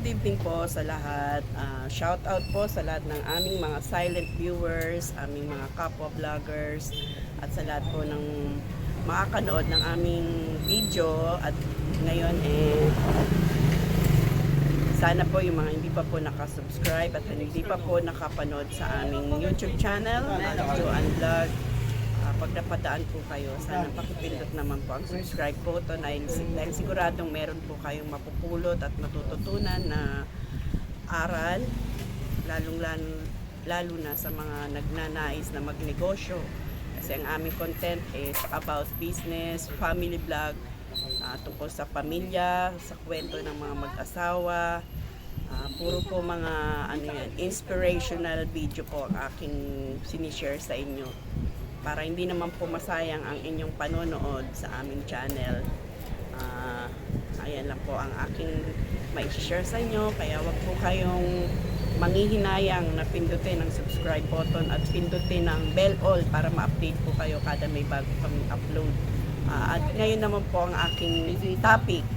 good evening po sa lahat. Shout out po sa lahat ng aming mga silent viewers, aming mga kapwa vloggers, at sa lahat po ng makakanood ng aming video. At ngayon sana po yung mga hindi pa po nakasubscribe at hindi pa po nakapanood sa aming YouTube channel, Joanne Vlog. Pag napadaan po kayo, sana pakipindot naman po ang subscribe button dahil siguradong meron po kayong mapupulot at matututunan na aral, lalo na sa mga nagnanais na magnegosyo. Kasi ang aming content is about business, family vlog, tungkol sa pamilya, sa kwento ng mga mag-asawa. Puro po mga inspirational video po ang aking sinishare sa inyo, para hindi naman po masayang ang inyong panonood sa aming channel. Ayan lang po ang aking mai-share sa inyo, kaya wag po kayong manghihinayang na pindutin ang subscribe button at pindutin ang bell all para ma-update po kayo kada may bago kaming upload. At ngayon naman po ang aking topic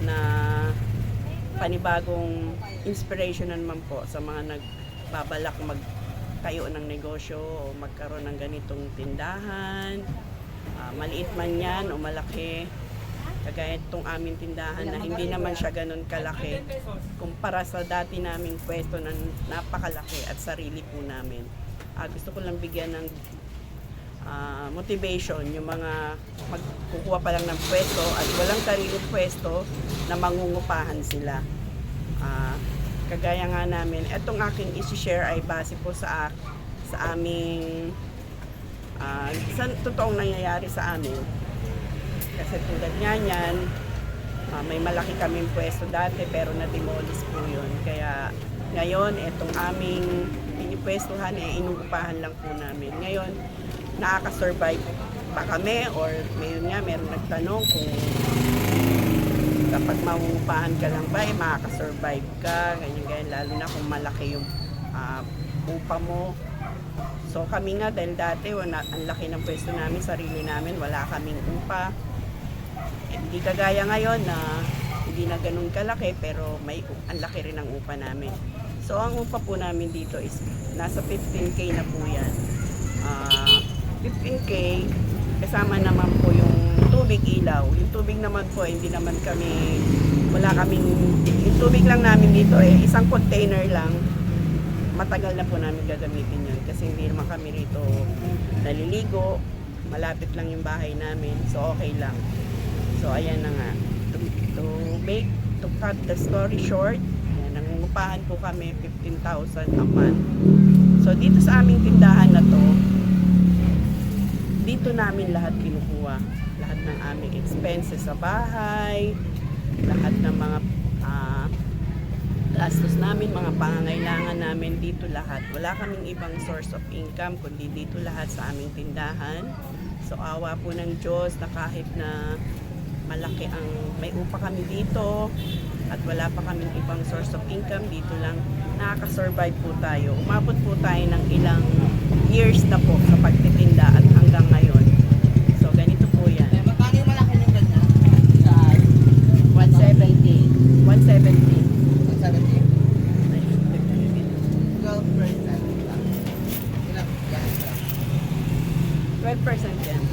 na panibagong inspiration naman po sa mga nagbabalak tayo ng negosyo o magkaroon ng ganitong tindahan, maliit man yan o malaki, kagaya itong aming tindahan na hindi naman siya ganun kalaki kumpara sa dati naming pwesto na napakalaki at sarili po namin. Gusto ko lang bigyan ng motivation yung mga magkukuha pa lang ng pwesto at walang sariling pwesto na mangungupahan sila. Kagaya nga namin, etong aking isi-share ay base po sa aming sa totoong nangyayari sa amin. Kasi tulad nga yan, may malaki kaming pwesto dati pero na-demolish po yun. Kaya ngayon, etong aming pinipwestuhan, inuupahan lang po namin. Ngayon, nakaka-survive ba kami? Or meron nagtanong kung kapag maungupahan ka lang ba, makaka-survive ka, ganyan, lalo na kung malaki yung upa mo. So kami nga, dahil dati ang laki ng pwesto namin, sarili namin, wala kaming upa. Hindi kagaya ngayon na hindi na ganun kalaki, pero ang laki rin ang upa namin. So ang upa po namin dito is nasa 15K na po yan. 15K, kasama naman po yung tubig, ilaw. Yung tubig naman po, hindi naman yung tubig lang namin dito isang container lang. Matagal na po namin gagamitin yun kasi hindi naman kami rito naliligo. Malapit lang yung bahay namin, so okay lang. So ayan na nga. To cut the story short, nangungupahan po kami 15,000 a month. So dito sa aming tindahan na to, dito namin lahat kinukuha. Lahat ng aming expenses sa bahay, lahat ng mga gastos namin, mga pangangailangan namin, dito lahat. Wala kaming ibang source of income kundi dito lahat sa aming tindahan. So awa po ng Diyos na kahit na malaki may upa kami dito at wala pa kaming ibang source of income, dito lang nakaka-survive po tayo. Umabot po tayo ng ilang years na po sa pagtitinda at hanggang ngayon. So ganito po yan. Magkano yung malaki ng ganyan? Sa 170. 170. 170? 12% yan.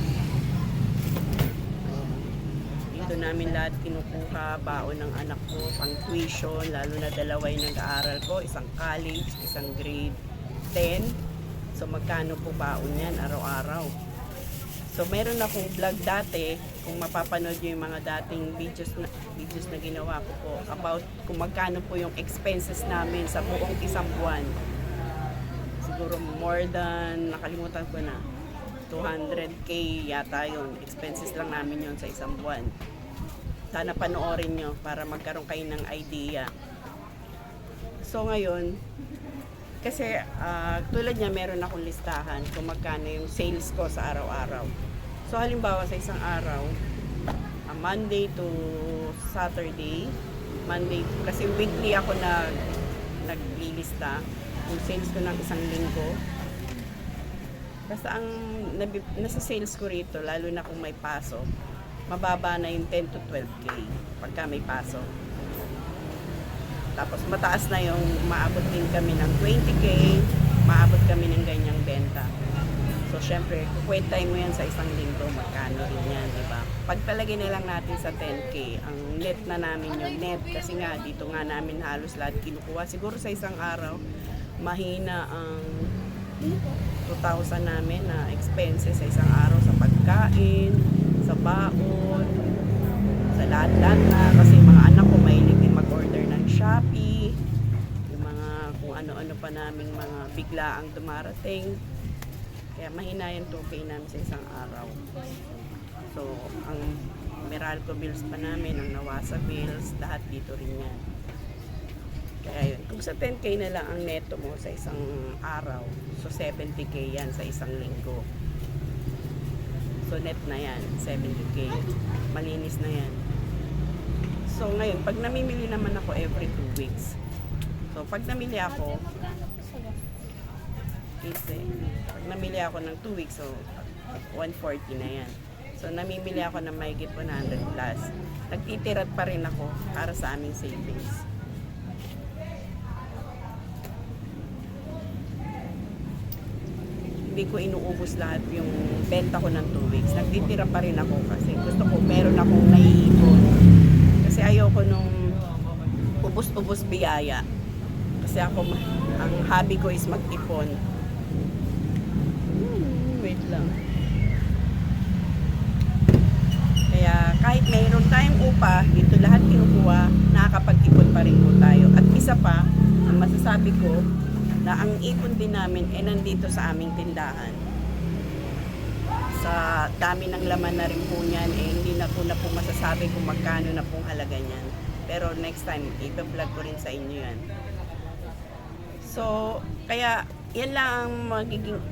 Dito namin lahat kinukuha, baon ng anak ko, pang tuition, lalo na dalawa yung nag-aaral ko, isang college, isang grade 10. So magkano po baon yan araw-araw. So meron akong vlog dati, kung mapapanood nyo yung mga dating videos na ginawa ko po about kung magkano po yung expenses namin sa buong isang buwan. Siguro more than, nakalimutan ko na, 200K yata yun. Expenses lang namin yun sa isang buwan. Sana panoorin nyo para magkaroon kayo ng idea. So ngayon, kasi tulad niya, meron akong listahan kung magkano yung sales ko sa araw-araw. So halimbawa sa isang araw, Monday to Saturday, kasi weekly ako naglilista yung sales ko ng isang linggo. Basta ang nasa sales ko rito, lalo na kung may pasok, mababa na yung 10 to 12K pagka may pasok. Tapos mataas na yung maabot din kami ng 20K, maabot kami ng ganyang benta. So, syempre, kukwentahin mo yan sa isang linggo, magkano rin yan, di ba? Pagpalagay na lang natin sa 10K, ang net na namin yung net, kasi nga, dito nga namin halos lahat kinukuha. Siguro sa isang araw, mahina ang 2,000 namin na expenses sa isang araw sa pagkain, sa baon, sa lahat-lahat na. Kasi mga anak ko mahilig din mag-order ng Shopee, yung mga kung ano-ano pa naming mga biglaang dumarating. Kaya mahina yung 2K namin sa isang araw. So, ang Meralco bills pa namin, ang Nawasa bills, lahat dito rin yan. Kaya yun, kung sa 10K na lang ang neto mo sa isang araw, so 70K yan sa isang linggo. So, net na yan, 70K. Malinis na yan. So, ngayon, pag namimili naman ako every 2 weeks, so, pag namili ako, kasi pag namili ako ng 2 weeks, so 140 na yan. So namimili ako ng mahigit 100 plus. Nagtitirat pa rin ako para sa aming savings. Hindi ko inuubos lahat yung benta ko ng 2 weeks. Nagtitira pa rin ako kasi gusto ko meron akong naiipon. Kasi ayoko nung ubos-ubos biyaya. Kasi ako, ang hobby ko is mag-ipon. Wait lang. Kaya kahit mayroon tayong upa, dito lahat kinukuha, nakakapag-ipon pa rin po tayo. At isa pa, ang masasabi ko, na ang ipon din namin ay nandito sa aming tindahan. Sa dami ng laman na rin po niyan, hindi na po masasabi kung magkano na pong halaga niyan. Pero next time, i-vlog ko rin sa inyo yan. So, kaya yan lang ang magiging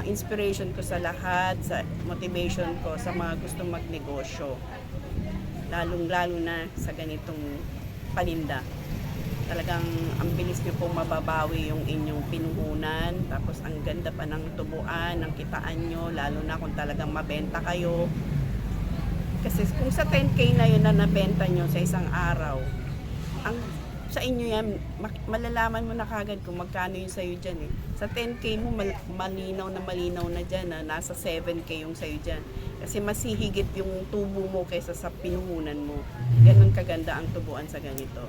inspiration ko sa lahat, sa motivation ko sa mga gustong magnegosyo. Lalong-lalo na sa ganitong paninda. Talagang ang bilis nyo pong mababawi yung inyong pinuhunan, tapos ang ganda pa ng tubuan, ng kitaan nyo, lalo na kung talagang mabenta kayo. Kasi kung sa 10K na yun na nabenta nyo sa isang araw, ang sa inyo yan, malalaman mo na kagad kung magkano yung sayo dyan eh. Sa 10K mo, malinaw na dyan, na nasa 7K yung sayo dyan. Kasi mas hihigit yung tubo mo kaysa sa pinuhunan mo. Ganun kaganda ang tubuan sa ganito.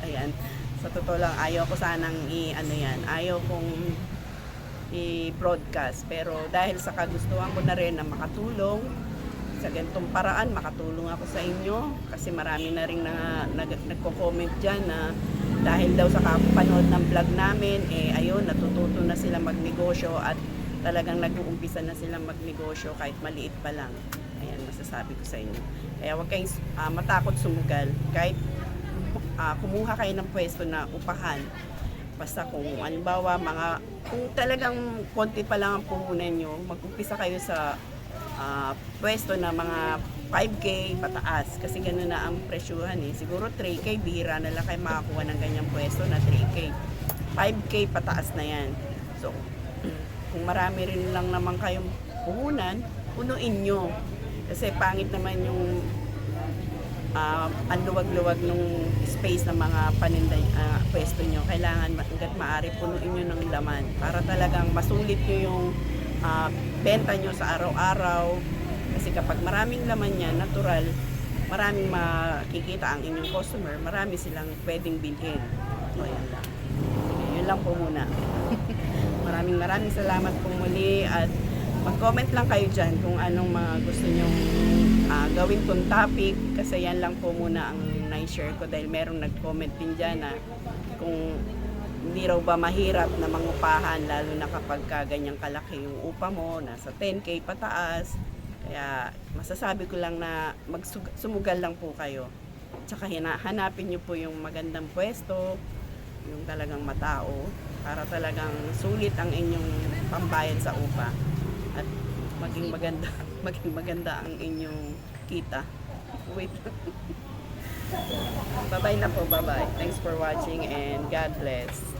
Ayan. Sa totoo lang, ayaw ko sanang ayaw kong i-broadcast. Pero dahil sa kagustuhan ko na rin na makatulong, sa ganitong paraan, makatulong ako sa inyo kasi marami na rin nagko-comment dyan na dahil daw sa kapanood ng vlog namin, ayun, natututo na sila magnegosyo at talagang nag-uumpisa na sila magnegosyo kahit maliit pa lang. Ayan, masasabi ko sa inyo. Kaya huwag kayong matakot sumugal. Kahit kumuha kayo ng pwesto na upahan. Basta kung halimbawa, kung talagang konti pa lang ang puhunan nyo, mag-umpisa kayo sa pwesto na mga 5K pataas kasi gano'n na ang presyuhan eh. Siguro 3K, bihira na lang kayo makakuha ng ganyang pwesto na 3K. 5K pataas na yan. So, kung marami rin lang naman kayong puhunan, punuin nyo. Kasi pangit naman yung ang luwag-luwag nung space ng mga paninda pwesto nyo. Kailangan hanggat maaari punuin nyo ng laman para talagang masulit nyo yung benta nyo sa araw-araw. Kasi kapag maraming laman yan, natural, maraming makikita ang inyong customer, marami silang pwedeng bilhin. So, ayan lang. Sige, yun lang po muna. maraming salamat po muli at mag-comment lang kayo dyan kung anong mga gusto nyong gawin kong topic kasi yan lang po muna ang na-share ko dahil merong nag-comment din dyan na kung hindi raw ba mahirap na mangupahan lalo na kapag ganyang kalaki yung upa mo, nasa 10K pataas. Kaya masasabi ko lang na sumugal lang po kayo. Tsaka hanapin nyo po yung magandang pwesto, yung talagang matao, para talagang sulit ang inyong pambayad sa upa. At maging maganda ang inyong kita. Wait. Bye-bye na po, bye-bye. Thanks for watching and God bless.